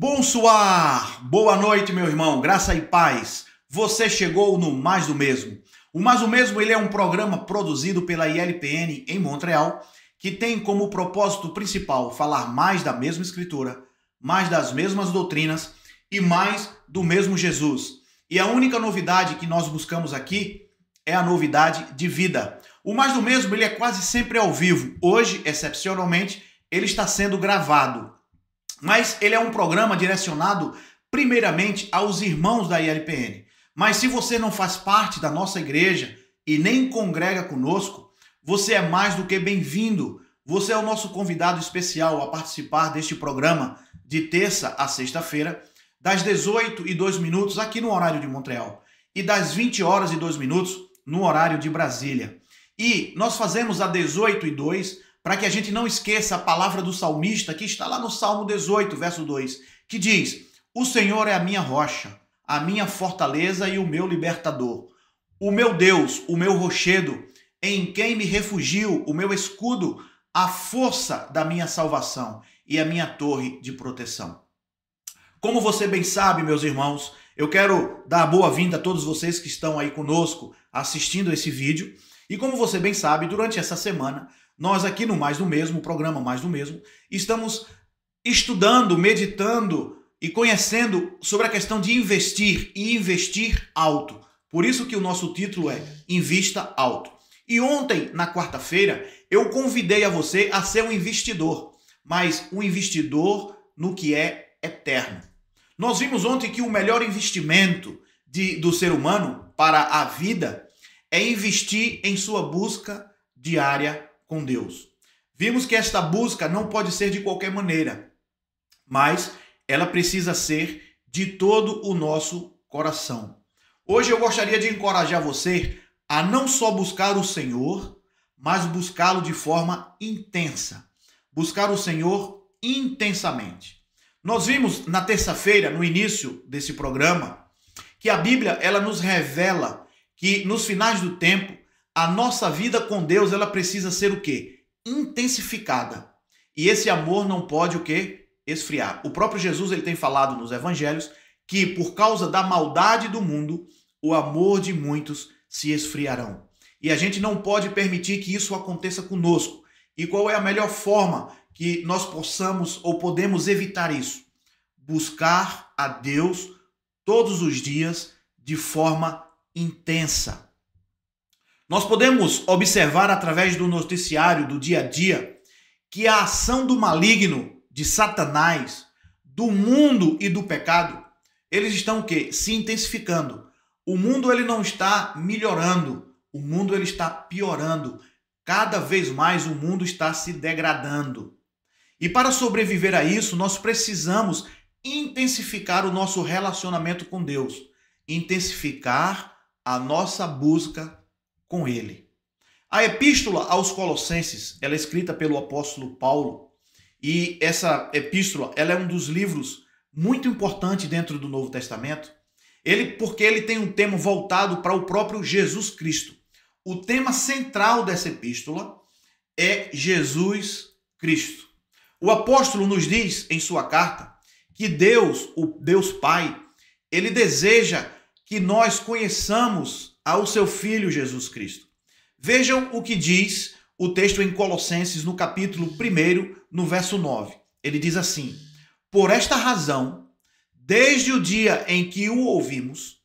Bonsoir! Boa noite, meu irmão, graça e paz. Você chegou no Mais do Mesmo. O Mais do Mesmo ele é um programa produzido pela ILPN em Montreal, que tem como propósito principal falar mais da mesma escritura, mais das mesmas doutrinas e mais do mesmo Jesus. E a única novidade que nós buscamos aqui é a novidade de vida. O Mais do Mesmo ele é quase sempre ao vivo. Hoje, excepcionalmente, ele está sendo gravado. Mas ele é um programa direcionado primeiramente aos irmãos da ILPN. Mas se você não faz parte da nossa igreja e nem congrega conosco, você é mais do que bem-vindo. Você é o nosso convidado especial a participar deste programa de terça a sexta-feira, das 18h02 aqui no horário de Montreal e das 20h02 no horário de Brasília. E nós fazemos a 18h02 para que a gente não esqueça a palavra do salmista que está lá no Salmo 18, verso 2, que diz: "O Senhor é a minha rocha, a minha fortaleza e o meu libertador, o meu Deus, o meu rochedo, em quem me refugio, o meu escudo, a força da minha salvação e a minha torre de proteção." Como você bem sabe, meus irmãos, eu quero dar boa-vinda a todos vocês que estão aí conosco assistindo esse vídeo. E como você bem sabe, durante essa semana, nós aqui no Mais do Mesmo, o programa Mais do Mesmo, estamos estudando, meditando e conhecendo sobre a questão de investir e investir alto. Por isso que o nosso título é Invista Alto. E ontem, na quarta-feira, eu convidei a você a ser um investidor, mas um investidor no que é eterno. Nós vimos ontem que o melhor investimento do ser humano para a vida é investir em sua busca diária com Deus. Vimos que esta busca não pode ser de qualquer maneira, mas ela precisa ser de todo o nosso coração. Hoje eu gostaria de encorajar você a não só buscar o Senhor, mas buscá-lo de forma intensa. Buscar o Senhor intensamente. Nós vimos na terça-feira, no início desse programa, que a Bíblia ela nos revela que nos finais do tempo, a nossa vida com Deus ela precisa ser o quê? Intensificada. E esse amor não pode o quê? Esfriar. O próprio Jesus ele tem falado nos evangelhos que por causa da maldade do mundo, o amor de muitos se esfriarão. E a gente não pode permitir que isso aconteça conosco. E qual é a melhor forma que nós possamos ou podemos evitar isso? Buscar a Deus todos os dias de forma intensa. Nós podemos observar através do noticiário do dia a dia que a ação do maligno, de Satanás, do mundo e do pecado, eles estão o quê? Se intensificando. O mundo ele não está melhorando, o mundo ele está piorando. Cada vez mais o mundo está se degradando. E para sobreviver a isso, nós precisamos intensificar o nosso relacionamento com Deus, intensificar a nossa busca com Ele. A epístola aos Colossenses, ela é escrita pelo apóstolo Paulo, e essa epístola, ela é um dos livros muito importantes dentro do Novo Testamento, porque ele tem um tema voltado para o próprio Jesus Cristo. O tema central dessa epístola é Jesus Cristo. O apóstolo nos diz em sua carta que Deus, o Deus Pai, ele deseja que nós conheçamos ao seu Filho Jesus Cristo. Vejam o que diz o texto em Colossenses, no capítulo 1, no verso 9. Ele diz assim: "Por esta razão, desde o dia em que o ouvimos,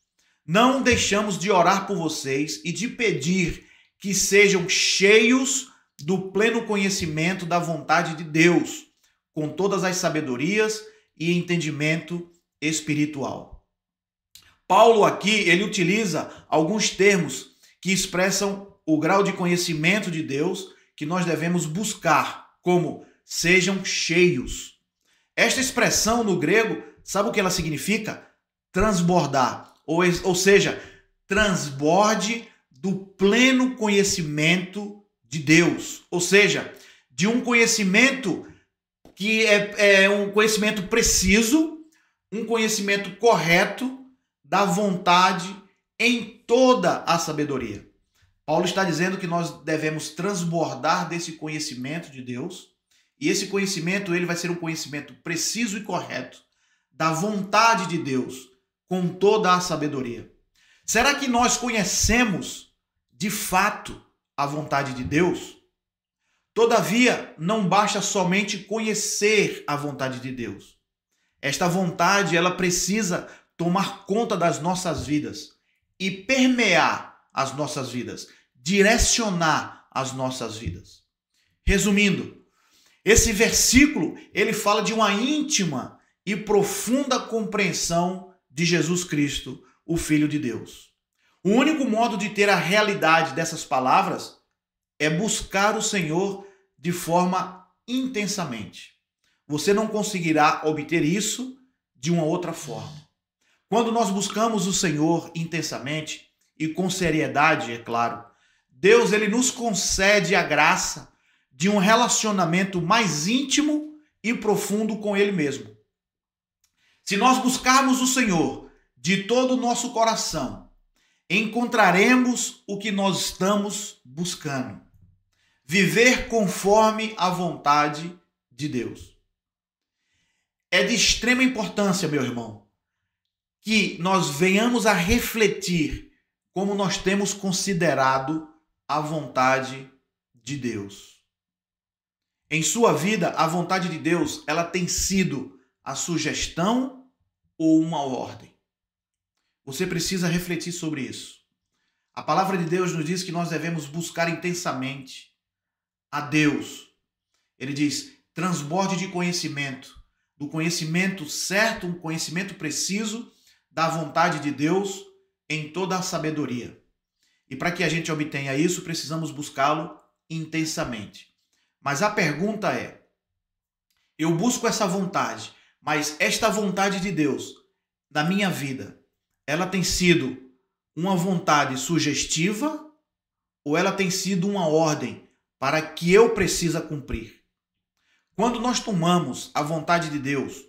não deixamos de orar por vocês e de pedir que sejam cheios do pleno conhecimento da vontade de Deus, com todas as sabedorias e entendimento espiritual." Paulo aqui, ele utiliza alguns termos que expressam o grau de conhecimento de Deus que nós devemos buscar, como sejam cheios. Esta expressão no grego, sabe o que ela significa? Transbordar, ou seja, transborde do pleno conhecimento de Deus, ou seja, de um conhecimento que é um conhecimento preciso, um conhecimento correto da vontade em toda a sabedoria. Paulo está dizendo que nós devemos transbordar desse conhecimento de Deus, e esse conhecimento ele vai ser um conhecimento preciso e correto da vontade de Deus com toda a sabedoria? Será que nós conhecemos de fato a vontade de Deus? Todavia, não basta somente conhecer a vontade de Deus. Esta vontade, ela precisa tomar conta das nossas vidas e permear as nossas vidas, direcionar as nossas vidas. Resumindo, esse versículo, ele fala de uma íntima e profunda compreensão de Jesus Cristo, o Filho de Deus. O único modo de ter a realidade dessas palavras é buscar o Senhor de forma intensamente. Você não conseguirá obter isso de uma outra forma. Quando nós buscamos o Senhor intensamente e com seriedade, é claro, Deus ele nos concede a graça de um relacionamento mais íntimo e profundo com Ele mesmo. Se nós buscarmos o Senhor de todo o nosso coração, encontraremos o que nós estamos buscando. Viver conforme a vontade de Deus. É de extrema importância, meu irmão, que nós venhamos a refletir como nós temos considerado a vontade de Deus. Em sua vida, a vontade de Deus, ela tem sido a sugestão ou uma ordem? Você precisa refletir sobre isso. A palavra de Deus nos diz que nós devemos buscar intensamente a Deus. Ele diz, transborde de conhecimento, do conhecimento certo, um conhecimento preciso da vontade de Deus em toda a sabedoria. E para que a gente obtenha isso, precisamos buscá-lo intensamente. Mas a pergunta é, eu busco essa vontade, mas esta vontade de Deus na minha vida, ela tem sido uma vontade sugestiva ou ela tem sido uma ordem para que eu precisa cumprir? Quando nós tomamos a vontade de Deus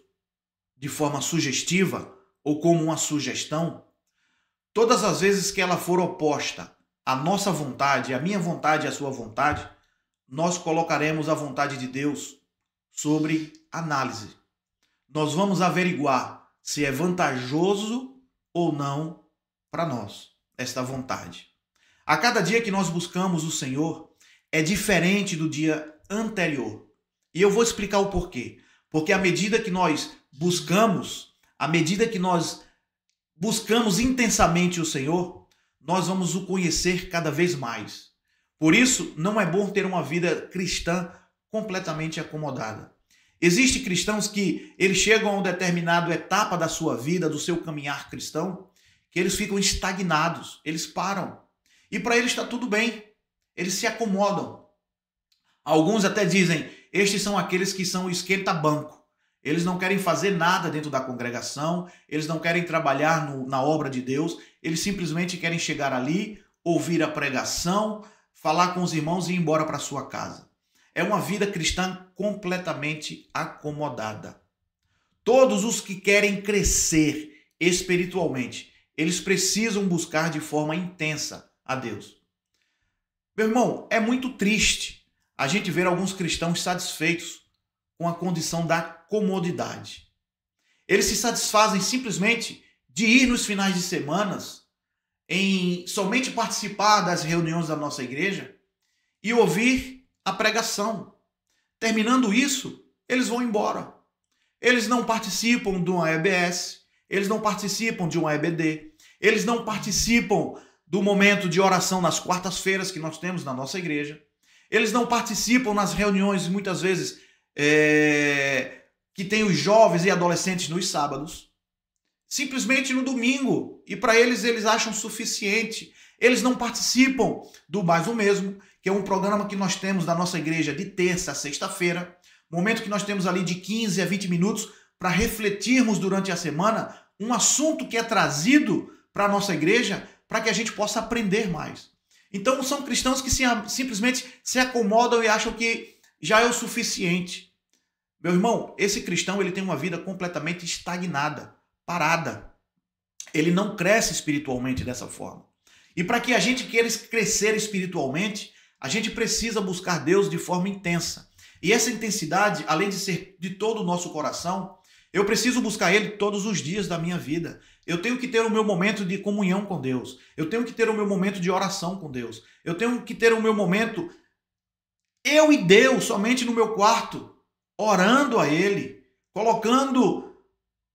de forma sugestiva ou como uma sugestão, todas as vezes que ela for oposta à nossa vontade, à minha vontade e à sua vontade, nós colocaremos a vontade de Deus sobre análise. Nós vamos averiguar se é vantajoso ou não para nós esta vontade. A cada dia que nós buscamos o Senhor é diferente do dia anterior. E eu vou explicar o porquê. Porque à medida que nós buscamos, à medida que nós buscamos intensamente o Senhor, nós vamos o conhecer cada vez mais. Por isso, não é bom ter uma vida cristã completamente acomodada. Existem cristãos que eles chegam a uma determinada etapa da sua vida, do seu caminhar cristão, que eles ficam estagnados, eles param. E para eles está tudo bem, eles se acomodam. Alguns até dizem, estes são aqueles que são esquenta-banco. Eles não querem fazer nada dentro da congregação, eles não querem trabalhar na obra de Deus, eles simplesmente querem chegar ali, ouvir a pregação, falar com os irmãos e ir embora para sua casa. É uma vida cristã completamente acomodada. Todos os que querem crescer espiritualmente, eles precisam buscar de forma intensa a Deus. Meu irmão, é muito triste a gente ver alguns cristãos satisfeitos com a condição da comodidade. Eles se satisfazem simplesmente de ir nos finais de semanas, em somente participar das reuniões da nossa igreja e ouvir a pregação. Terminando isso, eles vão embora. Eles não participam de uma EBS, eles não participam de uma EBD, eles não participam do momento de oração nas quartas-feiras que nós temos na nossa igreja, eles não participam nas reuniões, muitas vezes, que tem os jovens e adolescentes nos sábados, simplesmente no domingo, e para eles acham suficiente. Eles não participam do Mais o Mesmo, que é um programa que nós temos na nossa igreja de terça a sexta-feira, momento que nós temos ali de 15 a 20 minutos para refletirmos durante a semana um assunto que é trazido para a nossa igreja para que a gente possa aprender mais. Então são cristãos que simplesmente se acomodam e acham que já é o suficiente. Meu irmão, esse cristão ele tem uma vida completamente estagnada, parada. Ele não cresce espiritualmente dessa forma. E para que a gente queira crescer espiritualmente, a gente precisa buscar Deus de forma intensa. E essa intensidade, além de ser de todo o nosso coração, Eu preciso buscar Ele todos os dias da minha vida. Eu tenho que ter o meu momento de comunhão com Deus. Eu tenho que ter o meu momento de oração com Deus. Eu tenho que ter o meu momento, eu e Deus, somente no meu quarto, orando a Ele, colocando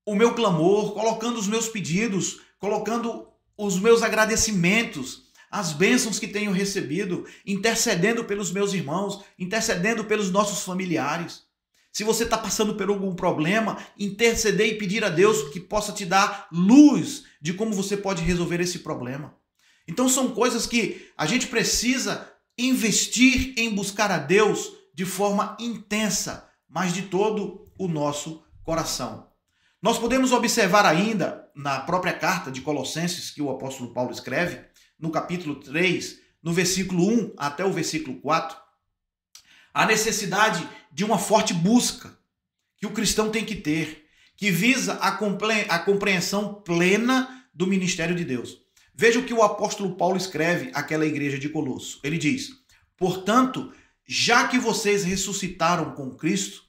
o meu clamor, colocando os meus pedidos, colocando os meus agradecimentos, as bênçãos que tenho recebido, intercedendo pelos meus irmãos, intercedendo pelos nossos familiares. Se você está passando por algum problema, interceder e pedir a Deus que possa te dar luz de como você pode resolver esse problema. Então são coisas que a gente precisa investir em buscar a Deus de forma intensa, mas de todo o nosso coração. Nós podemos observar ainda na própria carta de Colossenses que o apóstolo Paulo escreve, no capítulo 3, no versículo 1 até o versículo 4, a necessidade de uma forte busca que o cristão tem que ter, que visa a compreensão plena do ministério de Deus. Veja o que o apóstolo Paulo escreve àquela igreja de Colosso. Ele diz: portanto, já que vocês ressuscitaram com Cristo,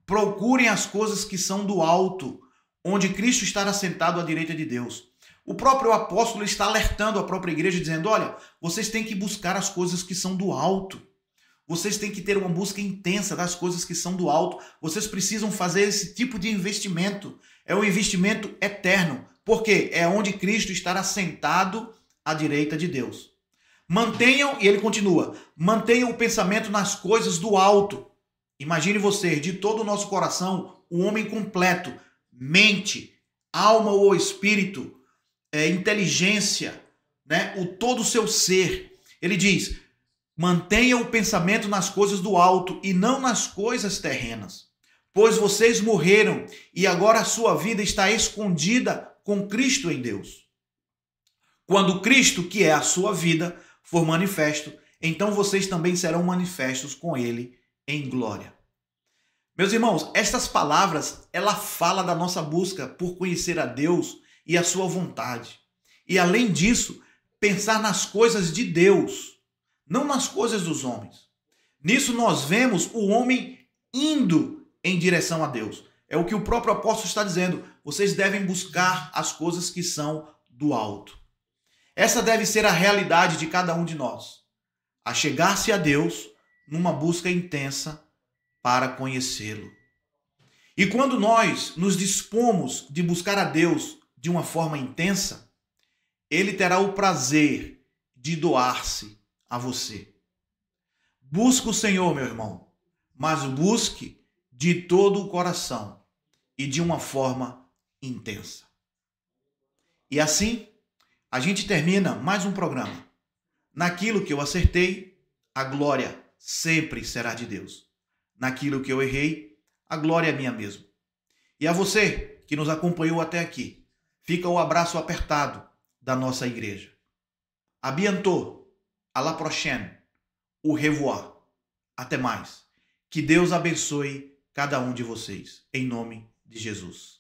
procurem as coisas que são do alto, onde Cristo está assentado à direita de Deus. O próprio apóstolo está alertando a própria igreja, dizendo: olha, vocês têm que buscar as coisas que são do alto. Vocês têm que ter uma busca intensa das coisas que são do alto. Vocês precisam fazer esse tipo de investimento. É um investimento eterno. Porque é onde Cristo estará sentado à direita de Deus. Mantenham, e ele continua, mantenham o pensamento nas coisas do alto. Imagine você, de todo o nosso coração, um homem completo, mente, alma ou espírito, inteligência, né? Todo o seu ser. Ele diz: mantenha o pensamento nas coisas do alto e não nas coisas terrenas, pois vocês morreram e agora a sua vida está escondida com Cristo em Deus. Quando Cristo, que é a sua vida, for manifesto, então vocês também serão manifestos com Ele em glória. Meus irmãos, estas palavras, ela fala da nossa busca por conhecer a Deus e a sua vontade. E além disso, pensar nas coisas de Deus, não nas coisas dos homens. Nisso nós vemos o homem indo em direção a Deus. É o que o próprio apóstolo está dizendo. Vocês devem buscar as coisas que são do alto. Essa deve ser a realidade de cada um de nós. A chegar-se a Deus numa busca intensa para conhecê-lo. E quando nós nos dispomos de buscar a Deus de uma forma intensa, Ele terá o prazer de doar-se a você. Busque o Senhor, meu irmão, mas busque de todo o coração e de uma forma intensa. E assim, a gente termina mais um programa. Naquilo que eu acertei, a glória sempre será de Deus. Naquilo que eu errei, a glória é minha mesmo. E a você que nos acompanhou até aqui, fica o abraço apertado da nossa igreja. A bientôt, à la prochaine, au revoir. Até mais. Que Deus abençoe cada um de vocês, em nome de Jesus.